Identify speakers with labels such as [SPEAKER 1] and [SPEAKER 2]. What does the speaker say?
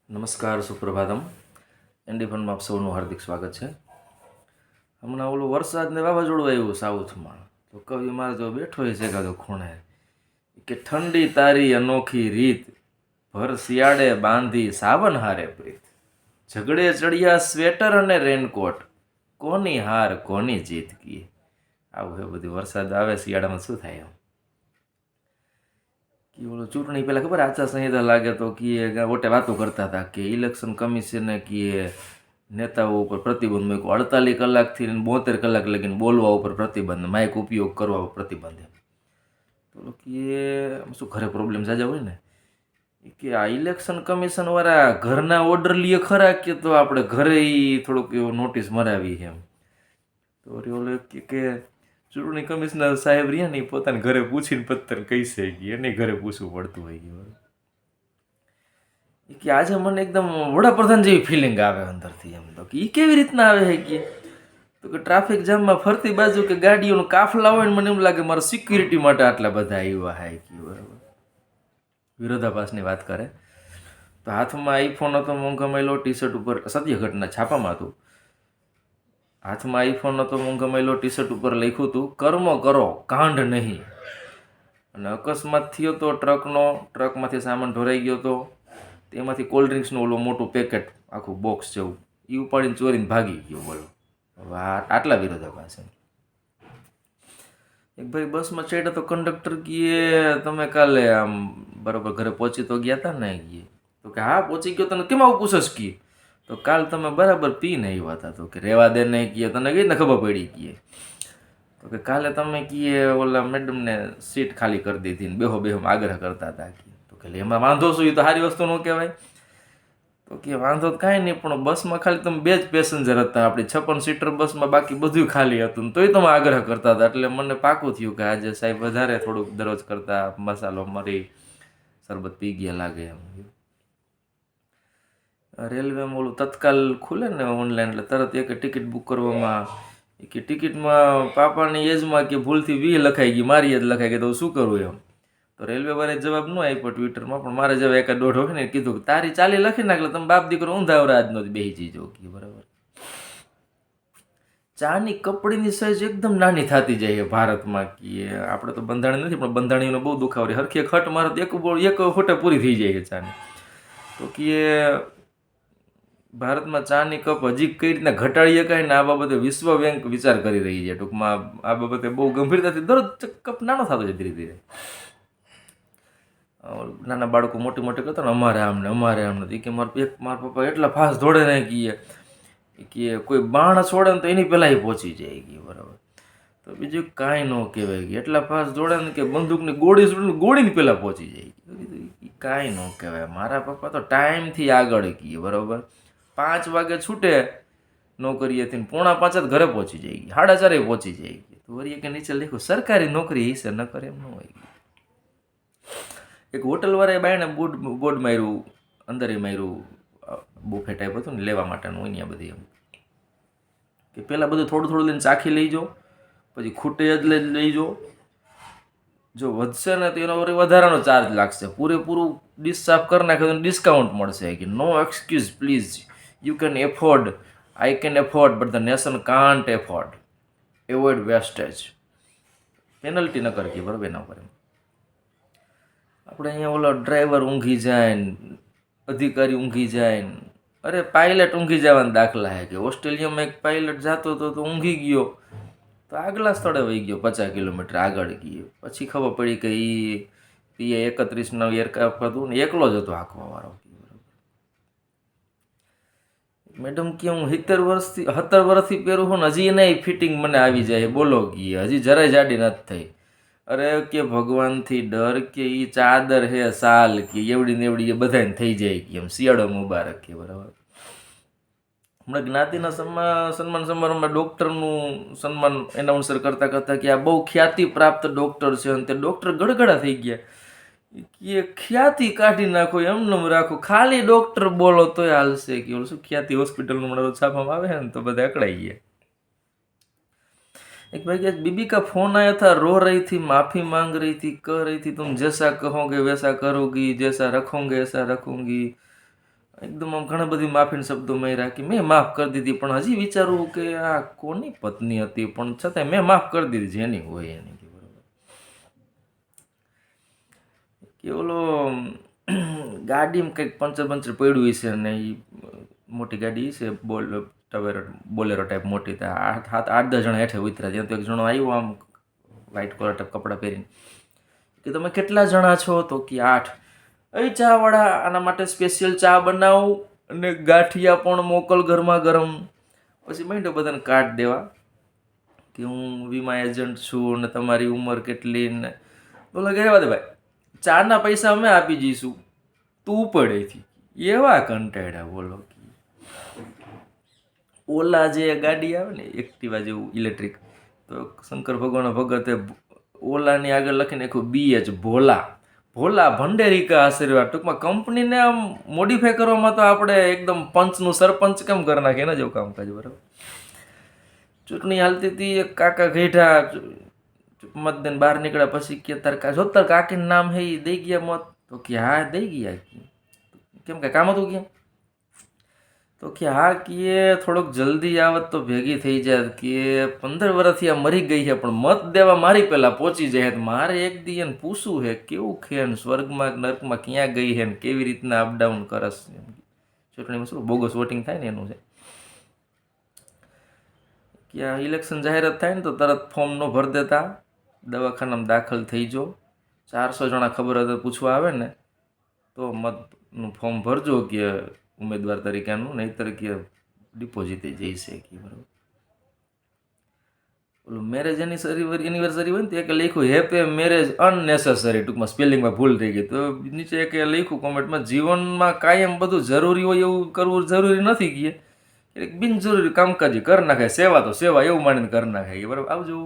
[SPEAKER 1] નમસ્કાર, સુપ્રભાતમ. એનડી ફનમાં આપ સૌનું હાર્દિક સ્વાગત છે. હમણાં ઓલું વરસાદ ને વાવાઝોડું આવ્યું સાઉથમાં, તો કવિ મારે જો બેઠો છે કાદો ખૂણે કે ઠંડી તારી અનોખી રીત, ભર શિયાળે બાંધી સાવન હારે પ્રીત, ઝઘડે ચડિયા સ્વેટર અને રેનકોટ, કોની હાર કોની જીત કી. આવું હે બધું. વરસાદ આવે શિયાળામાં શું થાય એમ કે ઓલો ચૂંટણી પહેલાં ખબર આચાર સંહિતા લાગે તો કે ઓટે વાતો કરતા હતા કે ઇલેક્શન કમિશને કે નેતાઓ ઉપર પ્રતિબંધ મૂક્યો, 48 કલાકથી 72 કલાક લગીને બોલવા ઉપર પ્રતિબંધ, માઇક ઉપયોગ કરવા ઉપર પ્રતિબંધ. તો કે શું ઘરે પ્રોબ્લેમ જાજા હોય ને કે આ ઇલેક્શન કમિશન વાળા ઘરના ઓર્ડર લઈએ ખરા કે તો આપણે ઘરે થોડુંક એવો નોટિસ મરાવી એમ. તો ઓલો કે ચૂંટણી કમિશનર સાહેબ રહ્યા ને પોતાને ઘરે પૂછીને પત્તર કહીશે કે એને ઘરે પૂછવું પડતું હોય ગયું કે આજે મને એકદમ વડાપ્રધાન જેવી ફિલિંગ આવે અંદરથી એમ. તો કે એ કેવી રીતના આવે છે કે તો કે ટ્રાફિક જામમાં ફરતી બાજુ કે ગાડીઓનો કાફલા હોય ને મને એમ લાગે મારા સિક્યુરિટી માટે આટલા બધા આવ્યા હાય કે બરાબર. વિરોધાભાસની વાત કરે તો હાથમાં આઈફોન હતો મોંઘામેલો, ટી શર્ટ ઉપર સત્ય ઘટના છાપામાં હતું, હાથમાં આઈફોન હતો મોંઘામેલો, ટી શર્ટ ઉપર લખ્યું હતું કર્મ કરો કાંડ નહીં. અને અકસ્માત થયો તો ટ્રકમાંથી સામાન ઢોરાઈ ગયો હતો, તેમાંથી કોલ્ડ ડ્રિંક્સનું ઓલું મોટું પેકેટ આખું બોક્સ જેવું એ ઉપાડીને ચોરીને ભાગી ગયો. બોલો હવે આટલા વિરોધાભાસ. એક ભાઈ બસમાં ચડ્યા તો કંડક્ટર કહે તમે કાલે આમ બરાબર ઘરે પહોંચી તો ગયા હતા ને કહે તો કે હા પહોંચી ગયો. તને કેમ આવું પૂછસ કહે તો કાલ તમે બરાબર પીને આવ્યા હતા. તો કે રેવા દે નહીં કહે તને કઈ ને ખબર પડી કહે તો કે કાલે તમે કહે ઓલા મેડમને સીટ ખાલી કરી દીધી ને બેહો આગ્રહ કરતા હતા કહે તો કે એમાં વાંધો શું, એ તો સારી વસ્તુ ન કહેવાય. તો કે વાંધો તો કાંઈ નહીં પણ બસમાં ખાલી તમે 2 જ પેસેન્જર હતા, આપણી 56 સીટર બસમાં, બાકી બધું ખાલી હતું તોય તમે આગ્રહ કરતા હતા. એટલે મને પાકું થયું કે આજે સાહેબ વધારે થોડુંક દરરોજ કરતા મસાલો મરી શરબત પી ગયા લાગે એમ. રેલવેમાં ઓલું તત્કાલ ખુલે ને ઓનલાઈન એટલે તરત એક ટિકિટ બુક કરવામાં કે ટિકિટમાં પાપાની એજમાં કે ભૂલથી 20 લખાઈ ગઈ, મારી એજ લખાઈ ગઈ તો શું કરું એમ. તો રેલવે વાળાએ જવાબ ન આપ્યો ટ્વિટરમાં, પણ મારે જવાબ એકાદ દોઢ હોય ને કીધું કે તારી ચાલી લખી નાખલે તમે બાપ દીકરો ઊંધાવરા આજનો જ બેસી જજો કે બરાબર. ચાની કપડીની સાઈઝ એકદમ નાની થતી જાય ભારતમાં કે આપણે તો બંધાણી નથી પણ બંધાણીઓને બહુ દુખાવ રહે. હરખી ખટ મારે તો એક ફૂટે પૂરી થઈ જાય છે ચાની. તો કે ભારતમાં ચાની કપ હજી કઈ રીતના ઘટાડી શકાય ને આ બાબતે વિશ્વ બેંક વિચાર કરી રહી છે. ટૂંકમાં આ બાબતે બહુ ગંભીરતાથી દરરોજ કપ નાનો થતો છે ધીરે ધીરે. નાના બાળકો મોટી કરતા ને અમારે આમ નથી કે મારા પપ્પા એટલા ફાસ્ટ દોડે ને કે કોઈ બાણ છોડે ને તો એની પહેલાં પહોંચી જાય કે બરાબર. તો બીજું કાંઈ ન કહેવાય કે એટલા ફાસ્ટ દોડે ને કે બંદૂકની ગોળી છોડે ગોળીની પહેલાં પહોંચી જાય. કાંઈ ન કહેવાય. મારા પપ્પા તો ટાઈમથી આગળ કીએ બરાબર. 5 વાગે છૂટે નોકરીએથી 4:45 જ ઘરે પહોંચી જાય, 4:30 પહોંચી જાય. તો વળી કે નીચે લખ્યું સરકારી નોકરી હિસે ન કરે એમ ન હોય. એક હોટલવાળાએ બાયણે બોર્ડ માર્યું, અંદર માર્યું બુફે ટાઈપ હતું ને લેવા માટેનું હોય ને બધી એમ કે પહેલાં બધું થોડું લઈને ચાખી લઈ જાઓ, પછી ખૂટે જ લઈ જાઓ, જો વધશે ને તો એનો વધારાનો ચાર્જ લાગશે, પૂરેપૂરું ડિશ સાફ કરી નાખે તો ડિસ્કાઉન્ટ મળશે કે no excuse please, you can afford, I can afford but the nation can't afford, avoid wastage. Penalty ન કરે કે બરાબર એના ઉપર. આપણે અહીંયા ઓલા ડ્રાઈવર ઊંઘી જાય ને અધિકારી ઊંઘી જાય ને, અરે પાયલટ ઊંઘી જવાના દાખલા છે કે ઓસ્ટ્રેલિયામાં એક પાયલટ જતો હતો તો ઊંઘી ગયો તો આગલા સ્થળે વહી ગયો 50 કિલોમીટર આગળ ગયો. પછી ખબર પડી કે એ PA-31 એરક્રાફ્ટ હતું ને એકલો જ હતો હાંકવાવાળો. મેડમ કે હું 17 વર્ષથી પહેરું છું ને હજી એને ફિટિંગ મને આવી જાય બોલો કે હજી જરાય જાડી નથી થઈ. અરે કે ભગવાનથી ડર કે એ ચાદર હે સાલ કે એવડી ને એવડી એ બધાને થઈ જાય કે એમ શિયાળો મુબારક કે બરાબર. હમણાં જ્ઞાતિના સન્માન સમારોહમાં ડૉક્ટરનું સન્માન એનાઉન્સર કરતાં કે આ બહુ ખ્યાતિ પ્રાપ્ત ડૉક્ટર છે અને તે ડૉક્ટર ગડગડા થઈ ગયા કે ખ્યાતિ કાઢી નાખો એમને રાખો, ખાલી ડૉક્ટર બોલો તોય હાલશે કે ઓલું શું ખ્યાતિ હોસ્પિટલનું હમણાં છાપવામાં આવે ને તો બધા અકળાઈ ગયા. एक भाई बीबी का फोन आया था, रो रही थी, माफ़ी मांग रही थी, कह रही थी तुम जैसा कहोगे वैसा करोगी, जैसा रखोगे ऐसा रखूंगी, એકદમ આમ ઘણી બધી માફીના શબ્દો માર્યા કે મેં માફ કરી દીધી, પણ હજી વિચારવું કે આ કોની પત્ની હતી, પણ છતાંય મેં માફ કરી દીધી, જેની હોય એની. કે બરોબર કે ઓલો ગાડીમાં કંઈક પંચર પંચર પડ્યું હશે ને એ મોટી ગાડી છે, બોલેરો ટાઈપ મોટી, ત્યાં 8-10 જણા હેઠે ઉતર્યા. ત્યાં તો એક જણો આવ્યો આમ વ્હાઈટ કલર ટાઈપ કપડાં પહેરીને, કે તમે કેટલા જણા છો? તો કે 8. અહીં ચાવાળા, આના માટે સ્પેશિયલ ચા બનાવું અને ગાંઠિયા પણ મોકલ ગરમા ગરમ. પછી માંડ્યો બધાને કાર્ડ દેવા કે હું વીમા એજન્ટ છું ને તમારી ઉંમર કેટલી ને. બોલો કે રહેવા દે ભાઈ, ચાના પૈસા અમે આપી જઈશું, તું પડેથી. એવા કંટાળ્યા બોલો. ઓલા જે ગાડી આવે ને એક્ટિવા જેવું ઇલેક્ટ્રિક, તો શંકર ભગવાનના ભગતે ઓલાની આગળ લખી નાખ્યું BH, ભોલા. ભોલા ભંડેરિકા આશીર્વાદ. ટૂંકમાં કંપનીને આમ મોડિફાય કરવામાં તો આપણે એકદમ પંચનું સરપંચ કેમ કરી નાખીએ ને જેવું કામકાજ. બરાબર. ચૂંટણી હાલતી હતી, એક કાકા ઘેઠા મત દઈને બહાર નીકળ્યા. પછી કે તાર કાકીનું નામ હે એ દઈ ગયા મત? તો કે હા દઈ ગયા. કેમ કે કામ હતું ક્યાં? તો કે હા કે થોડોક જલ્દી આવત તો ભેગી થઈ જાય, કે 15 વર્ષથી આ મરી ગઈ છે પણ મત દેવા મારી પહેલાં પહોંચી જાય. મારે એક દી એને પૂછવું છે કેવું છે ને સ્વર્ગમાં નર્કમાં ક્યાં ગઈ છે ને કેવી રીતના અપડાઉન કરસ. ચૂંટણીમાં શું બોગસ વોટિંગ થાય ને એનું છે. કે ઇલેક્શન જાહેરાત થાય ને તો તરત ફોર્મ ન ભરી દેતા, દવાખાનામાં દાખલ થઈ જો. 400 જણા ખબર હતા પૂછવા આવે ને તો મતનું ફોર્મ ભરજો કે ઉમેદવાર તરીકેનું, નહીંતર કે ડિપોઝિટે જઈશે. કે બરાબર. ઓલું મેરેજ એનિવર્સરી હોય ને તો એક લખ્યું હેપી મેરેજ અનનેસેસરી, ટૂંકમાં સ્પેલિંગમાં ભૂલ થઈ ગઈ. તો નીચે એક લખ્યું કોમેન્ટમાં, જીવનમાં કાયમ બધું જરૂરી હોય એવું કરવું જરૂરી નથી. કે બિનજરૂરી કામકાજી કરી નાખે, સેવા તો સેવા એવું માનીને કરી નાખે. બરાબર. આવજો.